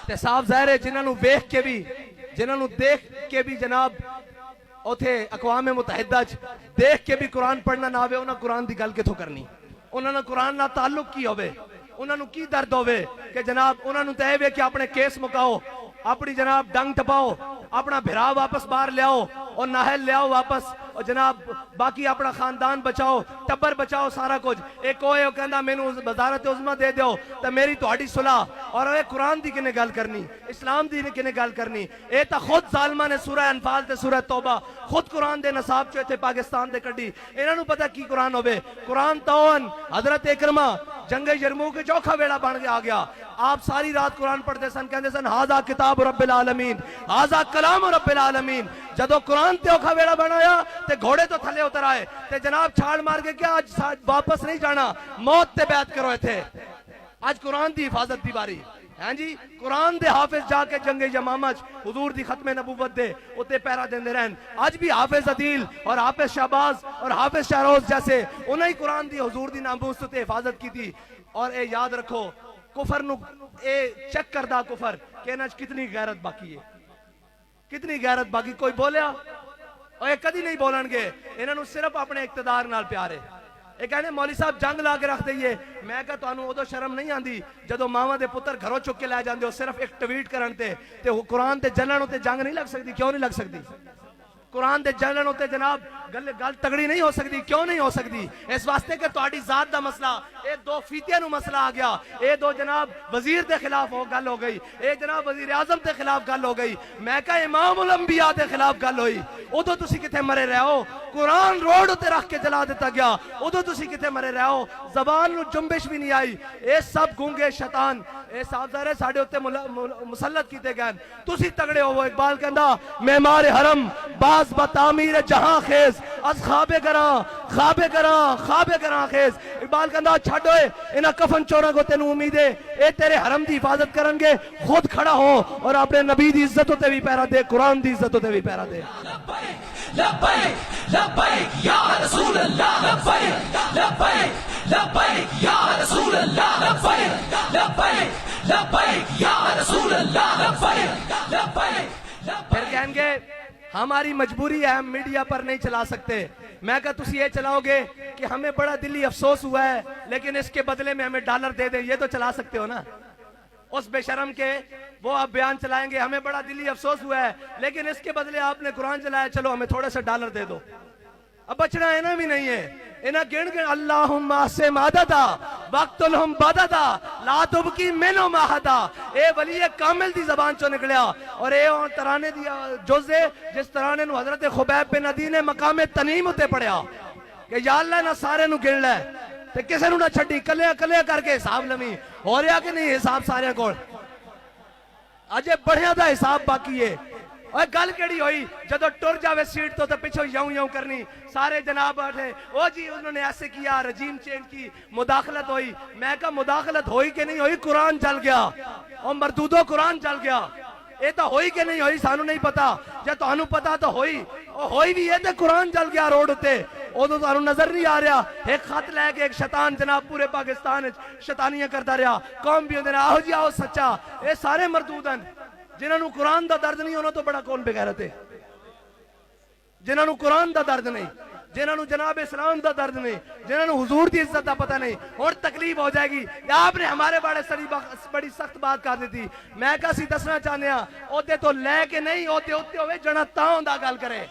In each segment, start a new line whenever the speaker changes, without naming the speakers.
تے صاف ظاہر ہے جنہاں نو دیکھ کے بھی جناب اوتھے اقوام متحدہ دیکھ کے بھی قرآن پڑھنا نہ ہوئے انہاں قرآن دی گل کتھوں کرنی انہاں نے قرآن نہ تعلق کی ہوئے انہاں نو کی درد ہوئے کہ جناب انہاں نو تے ہوئے کہ اپنے کیس مکاؤ اپنی جناب ڈنگ ٹپاؤ اپنا بھرا واپس باہر لے آؤ اور ناہل لے آؤ واپس اور جناب باقی اپنا خاندان بچاؤ ٹبر بچاؤ سارا کچھ ایک ہوئے کہندا مینوں وزارت عظمیٰ دے دیو تے میری تہاڈی صلح اور اے قرآن دی کنے گل کرنی اسلام دی کنے گل کرنی اے تا خود ظالماں نے سورہ انفال تے سورہ توبہ خود قرآن دے نصاب چو تے پاکستان دے کڈی انہاں نوں پتہ کی قرآن ہوے قرآن تاون حضرت اکرمہ جنگ یرموک کے چوکھا ویڑا بن کے آ گیا آپ ساری رات قرآن پڑھتے سن کہندے سن ہاذا کتاب رب العالمین ہاذا کلام رب العالمین جدو قرآن تے اوکھا ویڑا بنایا تے گھوڑے تو تھلے اتر آئے تے جناب چھاڑ مار کے کیا آج واپس نہیں جانا موت تے بیعت کرو تھے آج قرآن دی حفاظت دی باری ہاں جی قرآن دے حافظ جا کے جنگ یمامہ حضور دی ختم نبوت دے اتے پیرا دیندے رہن آج بھی حافظ عدیل اور حافظ شہباز اور حافظ شہروز جیسے انہیں ہی قرآن دی حضور دی ناموس تے حفاظت کی تھی اور اے یاد رکھو کفر نو اے چیک کردہ کفر کہ انہاں کتنی غیرت باقی ہے کتنی غیرت باقی کوئی بولیا اور یہ کدی نہیں بولن گے انہاں نو صرف اپنے اقتدار نال پیارے ایک کہنے مولوی صاحب جنگ لا کے رکھ دئیے میں کہا تو انہوں ادو شرم نہیں آندی جدو ماما دے پتر گھروں چک کے لائے جاندے ہو صرف ایک ٹویٹ کرن تے قرآن تے جلن تے جنگ نہیں لگ سکتی کیوں نہیں لگ سکتی قرآن دے جلن ہوتے جناب گل تگڑی نہیں ہو سکتی کیوں نہیں ہو سکتی اس واسطے کہ تہاڈی ذات دا مسئلہ اے دو فیتیاں نو مسئلہ آ گیا اے دو جناب وزیر دے خلاف گل ہو گئی اے جناب وزیر اعظم دے خلاف گل ہو گئی میں کہا امام الانبیاء دے خلاف گل ہوئی ادو تسی کتے مرے رہے ہو قرآن روڈ تے رکھ کے جلا دیتا گیا ادو تسی کتے مرے رہے ہو زبان نو جنبش بھی نہیں آئی اے سب گونگے شیطان اے صاحب ظاہر ساڑھے ہوتے مسلط کیتے گئے تسی تگڑے ہو وہ اقبال کہندا معمار حرم باز بتعمیر جہاں خیز از خواب گراں خیز اقبال کہندا چھڑ ہوئے انہاں کفن چوراں کو تینوں امید ہے اے تیرے حرم دی حفاظت کرن گے خود کھڑا ہو اور اپنے نبی دی عزت ہوتے بھی پیرا دے قرآن دی عزت ہوتے بھی پیرا دے
لبیک لبیک یا رسول اللہ لبیک لبیک لبیک یا رسول اللہ لبیک لبیک لبیک یا رسول اللہ لبیک لبیک
پھر کہیں گے ہماری مجبوری ہے ہم میڈیا پر نہیں چلا سکتے میں کہا تسی یہ چلاؤ گے کہ ہمیں بڑا دلی افسوس ہوا ہے لیکن اس کے بدلے میں ہمیں ڈالر دے دیں یہ تو چلا سکتے ہو نا اس بے شرم کے وہ آپ بیان چلائیں گے ہمیں بڑا دلی افسوس ہوا ہے لیکن اس کے بدلے آپ نے قرآن چلایا چلو ہمیں تھوڑا سا ڈالر دے دو اب بچنا اینا بھی نہیں ہے انہاں گن اللہم آسم عددا وقتلہم بددا لا تبکی منو ماہدا اے ولی کامل دی زبان چو نکلیا اور اے ترانے دی جزے جس ترانے نو حضرت خبیب بن عدی نے مقام تنیم ہوتے پڑھیا کہ یا اللہ نہ سارے نو گن لے تے کسے نو نہ چھڑی کلے کر کے حساب لمی ہو رہا کہ نہیں حساب سارے کوڑ اجے بڑھیا دا حساب باقی ہے اور گل کیڑی ہوئی جدو ٹر جاوے سیٹ تو پچھو یوں کرنی سارے جناب بیٹھے او جی انہوں نے ایسے کیا رجیم چینج کی مداخلت ہوئی میں کہا مداخلت ہوئی کہ نہیں ہوئی قرآن جل گیا اور مردودو قرآن جل گیا اے تو ہوئی کہ نہیں ہوئی سانو نہیں پتا جب تو انہوں پتا تو ہوئی بھی ہے تو قرآن جل گیا روڈ ہوتے او تو انہوں نظر نہیں آ رہا ایک خط لے کے ایک شیطان جناب پورے پاکستان شیطانیاں کرتا رہا قوم بھی ہوندے آہو جی آہو سچا اے سارے مردودن جنہوں نے قرآن دا درد نہیں ہونا تو بڑا کون بغیرت ہے جنہوں نے قرآن دا درد نہیں جنہوں نے جناب اسلام دا درد نہیں جنہوں نے حضور دی عزت دا پتہ نہیں اور تکلیف ہو جائے گی آپ نے ہمارے بڑی سخت بات کر دیتی میں کسی دسنا چاہنے ہاں اوتے تو لے کے نہیں ہوتے ہوئے جنہ تاؤں دا گل کرے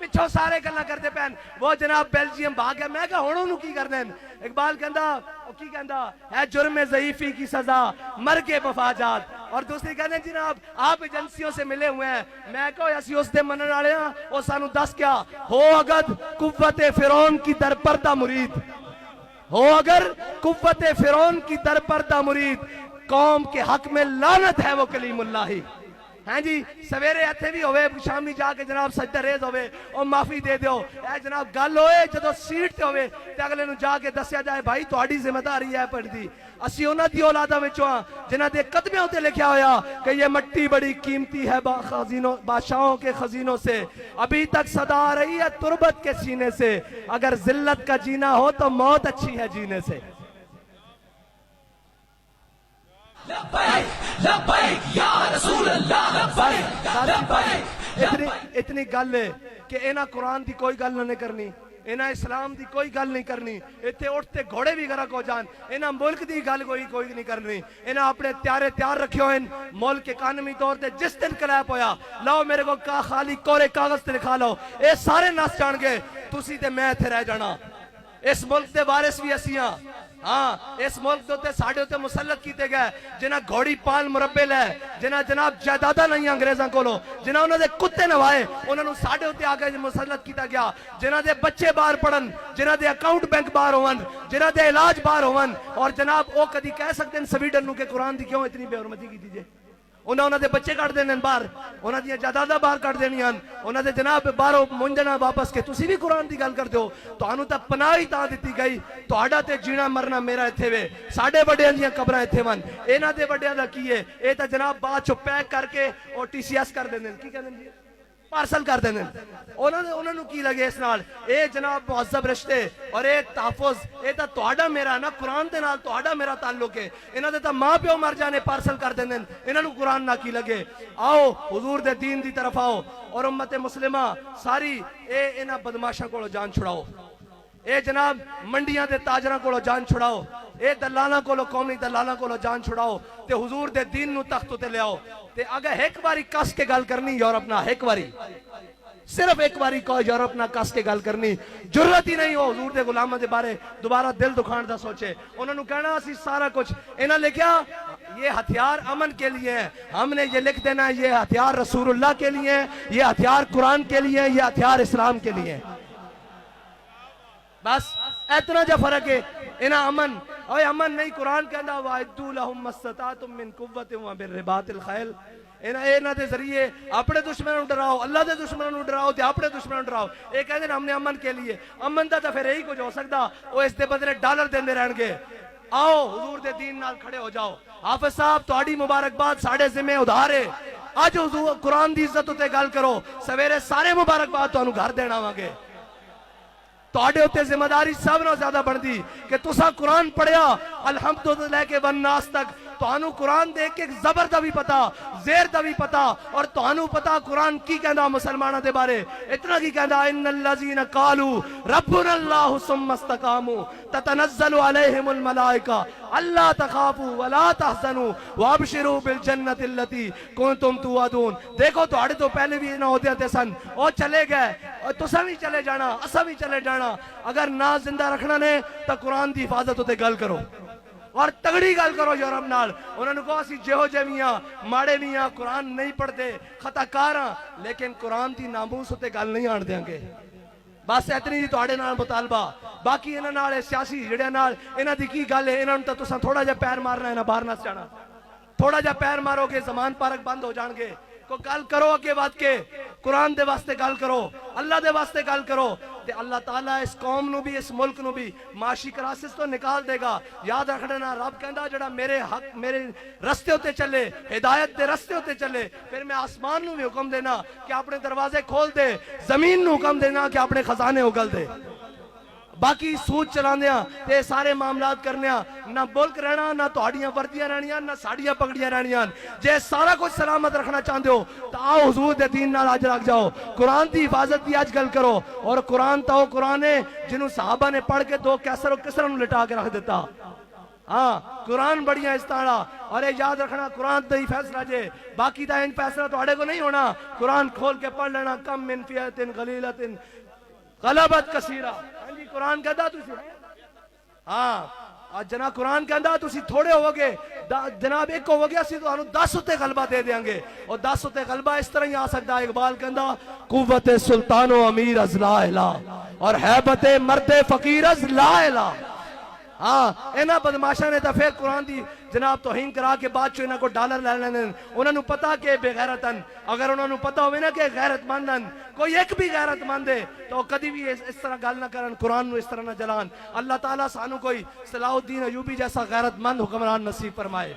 پچھو سارے گلنا کرتے پہن وہ جناب بیلجیم بھاگ گیا میں کہا ہونوں نو کی کر دیں اقبال کہندا ہے جرم ضعیفی کی سزا مر کے مفاجات اور دوسری کہنے جناب آپ ایجنسیوں سے ملے ہوئے ہیں میں کہو ایسی اس دے منن آلے ہیں وہ سانو دس کیا ہو اگر قوت فرعون کی در پردہ مرید ہو اگر قوت فرعون کی در پردہ مرید قوم کے حق میں لعنت ہے وہ کلیم اللہ ہی ہاں جی سویرے ایتھے بھی ہوئے شامی جا کے جناب سجدہ ریز ہوئے اور معافی دے دیو اے جناب گل ہوئے جدو سیٹ تے ہوئے تے اگلے نو جا کے دسیا جائے بھائی تہاڈی ذمہ داری ہے پڑھ دی اسی انہاں دی اولاداں وچوں ہاں جنہاں دے قدموں تے لکھیا ہویا کہ یہ مٹی بڑی قیمتی ہے بادشاہوں کے خزینوں سے ابھی تک صدا آ رہی ہے تربت کے سینے سے اگر ذلت کا جینا ہو تو موت اچھی ہے جینے سے
لبیک लब्बैक या रसूल अल्लाह लब्बैक लब्बैक
इतनी गल है कि इन्हां कुरान की कोई गल नहीं करनी, इन्हां इस्लाम की कोई गल नहीं करनी, इत्थे उठते घोड़े भी गरक हो जान, इन्हां मुल्क की गल कोई नहीं करनी। इन्हां अपने तैयार रखे हुए मुल्क के कानूनी तौर पर जिस दिन कलैप होया लाओ मेरे को खाली कोरे कागज से लिखा लो, ये सारे नस जान गए, तुसी ते मैं इत्थे रह जाना। इस मुल्क के वारिस भी असी हाँ। हाँ, इस मुल्क के उत्ते साडे उत्ते मुसल्लत कीते गए जिन्हां घोड़ी पाल मुरब्बे लै, जिन्हां जनाब जायदादा नहीं अंग्रेजां कोलों, जिन्हां उन्हां दे कुत्ते नवाए उन्हां नूं साडे उत्ते आके मुसल्लत कीता गया, जिन्हां दे बच्चे बाहर पढ़न, जिन्हां दे अकाउंट बैंक बाहर होवन, जिन्हां दे इलाज बाहर होवन, और जनाब वो कदी कह सकते हैं स्वीडन नूं कि कुरान दी क्यों इतनी बेहुरमती कीती जे? उन्हां दे बच्चे कट देने बाहर, उन्हां दियां जायदादां बाहर कट देनियां, उन्हां दे जनाब बाहरों मुंजना वापस के तुसी भी कुरान दी गल करदे हो, तुहानूं तां पनाह ही तां दित्ती गई, तुहाडा ते जीना मरना मेरा इत्थे वे, साडे वड्डियां दियां कबरां इत्थे वन, इन्हां दे वड्डियां दा की है? ये तां जनाब बाद चों पैक करके और TCS कर देंदे, की कहंदे जी पार्सल कर देंदे, उन्हां नूं की लगे इस नाल? ये जनाब मुअज़्ज़ब रिश्ते और ये तहफ़ुज़, ये तां तुहाडा मेरा ना, कुरान दे नाल तुहाडा मेरा ताल्लुक है, इन्हां दे तां मां प्यो मर जाने पार्सल कर देंदे, इन्हां नूं कुरान ना की लगे। आओ हुजूर दे दीन दी तरफ आओ और उम्मत मुस्लिमा सारी ये इन्हां बदमाशां कोलों जान छुड़ाओ, ये जनाब मंडियां दे ताजरां कोलों जान छुड़ाओ, ये दलालां कोलों कौमी दलालां कोलों जान छुड़ाओ ते हुजूर दे दीन नूं तख्त उते ले आओ। ते अगर एक बारी कस के गल करनी यूरोप ना, एक बारी सिर्फ एक बारी को यूरोप ना कस के गल करनी, जरूरत ही नहीं हो हुजूर दे गुलामां दे बारे दोबारा दिल दुखाण दा सोचे, उन्होंने कहना असी सारा कुछ इन्हां लिखिया ये हथियार अमन के लिए है, हमने ये लिख देना ये हथियार रसूलुल्लाह के लिए है, ये हथियार कुरान के लिए है, ये हथियार इस्लाम के लिए है। बस इतना जो फर्क है। इन्हें अमन और अमन नहीं, कुरान कहता वाइदू लहुम मस्ततातुम मिन कुव्वतिन व बिर्रिबातिल खैल, इन्हां दे जरिए अपने दुश्मनों डराओ, अल्लाह दे दुश्मनों डराओ ते अपने दुश्मनों डराओ। ये कहते हैं हमने अमन के लिए, अमन दा तो फिर यही कुछ हो सकता, वो इस दे बदले डॉलर देंदे रहणगे। आओ हुजूर दे दीन नाल खड़े हो जाओ। हाफिज साहब तुहाडी मुबारकबाद, साडे जिम्मे उधार है, अज हुजूर कुरान दी इज्जत उते गल करो, सवेरे सारे मुबारकबाद तुहानू घर देण आवांगे। तुहाडे उत्ते जिम्मेदारी सब नालों ज्यादा बनदी कि तुसां कुरान पढ़िया अलहम्दुलिल्लाह लेके वन्नास तक, तुहानू कुरान देख के जबर दा भी पता, जेर दा भी पता, और तुहानू पता कुरान की कहंदा मुसलमानां दे बारे। इतना की कहंदा इन्नल्लज़ीना कालू रब्बुनल्लाहु सुम्मा इस्तकामू ततनज़्ज़लु अलैहिमुल मलाइका अल्ला तखाफू वला तहज़नू वअबशिरू बिल जन्नति अल्लती कुंतुम तुअदून। देखो तुहाडे तो पहले भी इन्हां होदे ते सन, ओ चले गए और तुसां भी चले जाना, असां भी चले जाना। अगर ना जिंदा रखना ने तो कुरान की हिफाजत उत्ते गल करो और तगड़ी गल करो यूरोप नाल। उन्होंने कहो असीं जिहो जे भी हां, माड़े नहीं हां, कुरान नहीं पढ़ते, खताकार हां, लेकिन कुरान की नामूस उत्ते गल नहीं आण देंगे। बस इतनी जी तुहाडे नाल मुतालबा। बाकी इन्हां नाल सियासी जिहड़ियां नाल इन्हां दी की गल है, इन्हां नूं तां तुसां थोड़ा जिहा पैर मारना, इन्हां बाहर नस जाना। थोड़ा जिहा पैर मारोगे जमान पार्क बंद हो जाणगे। को गल करो अगे बात के, कुरान दे वास्ते गल करो, अल्लाह दे वास्ते गल करो, ते अल्लाह ताला इस कौम नू भी इस मुल्क नू भी माशी क्राइसिस तो निकाल देगा। याद रख लेना, रब कहंदा जेड़ा मेरे हक मेरे रस्ते उत्ते चले, हिदायत दे रस्ते उत्ते चले, फिर मैं आसमान नू भी हुक्म देना कि अपने दरवाजे खोल दे, जमीन नू हुक्म देना कि अपने खजाने उगल दे। बाकी सूद चलाने ते सारे मामलात करने, ना मुल्क रहना, ना तुहाडियां वर्दियां रहनियां, ना साड़ियां पगड़ियां रहनियां। जे सारा कुछ सलामत रखना चाहते हो तो आओ हुजूर दे दीन नाल अज लग जाओ, कुरान की हिफाजत की अज गल करो। और कुरान तो कुरान है जिन्हों साहबा ने पढ़ के दो कैसर और किसर लिटा के रख दिता। हाँ, कुरान बढ़िया इस्ताड़ा, और ये याद रखना कुरान तो ही फैसला जे, बाकी का इन फैसला तुहाडे को नहीं होना। कुरान खोल के पढ़ लेना, कम मिन फियतिन गलीलतिन गलबत कसीरा। हाँ जी, कुरान कहता तुसी, हाँ जना कुरान कहता तुसी थोड़े होवोगे, जनाब एक होवोगे, असीं तुहानू 10 उत्ते गलबा दे देंगे। और 10 उत्ते गलबा इस तरह ही आ सकता है। इकबाल कहता कुव्वते सुल्तानो अमीर अज ला इला और हैबते मर्दे फकीर अज ला इला। हाँ, इन्हां बदमाशा ने तो फिर कुरान की जनाब तौहीन करा के बाद चो इन्हां को डॉलर ले लेने। उन्होंने पता कि बेगैरतन, अगर उन्होंने पता होवे ना कि गैरतमंद हन, कोई एक भी गैरतमंद है तो कभी भी इस तरह गल ना करन, कुरान नू इस तरह ना जलान। अल्लाह ताला सानू कोई सलाहुद्दीन अयूबी जैसा गैरतमंद हुक्मरान नसीब फरमाए,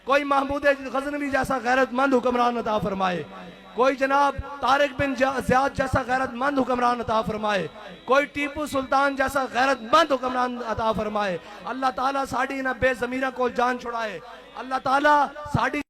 कोई महमूद गजनवी जैसा गैरतमंद हुक्मरान अता फरमाए, कोई जनाब तारिक बिन ज़ियाद जैसा गैरतमंद हुक्मरान अता फरमाए, कोई टीपू सुल्तान जैसा गैरतमंद हुक्मरान अता फरमाए। अल्लाह ताला साड़ी इन्हां बेज़मीरां को जान छुड़ाए, अल्लाह ताला साड़ी